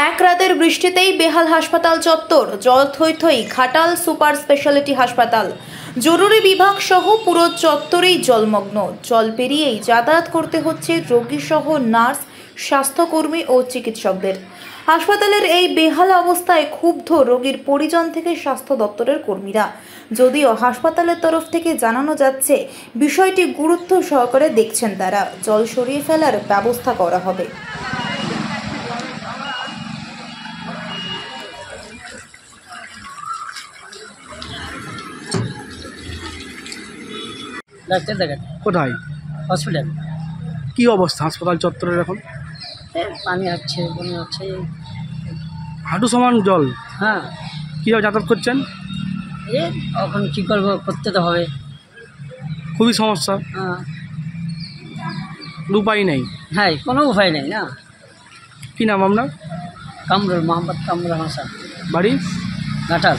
এক রাতের বৃষ্টিতেই বেহাল হাসপাতাল চত্বর, জল থই থই ঘাটাল সুপার স্পেশালিটি হাসপাতাল। জরুরি বিভাগ সহ পুরো চত্বরেই জলমগ্ন। জল পেরিয়েই যাতায়াত করতে হচ্ছে রোগী সহ নার্স, স্বাস্থ্যকর্মী ও চিকিৎসকদের। হাসপাতালের এই বেহাল অবস্থায় ক্ষুব্ধ রোগীর পরিজন থেকে স্বাস্থ্য দপ্তরের কর্মীরা। যদিও হাসপাতালের তরফ থেকে জানানো যাচ্ছে বিষয়টি গুরুত্ব সহকারে দেখছেন তারা, জল সরিয়ে ফেলার ব্যবস্থা করা হবে। ডাক্তার দেখান কোথায়? হসপিটাল। কি অবস্থা হাসপাতাল চত্বরের এখন? পানি হচ্ছে, বমি হচ্ছে। হাঁটু সমান জল। হ্যাঁ, কীভাবে যাতায়াত করছেন? এখন কী করবো, করতে তো হবে। খুবই সমস্যা, হ্যাঁ উপায় নেই। হ্যাঁ, কোনো উপায় নেই না। কী নাম আপনার? কামরুল মোহাম্মদ কামরুল হাসান, বাড়ি? ঘাটাল।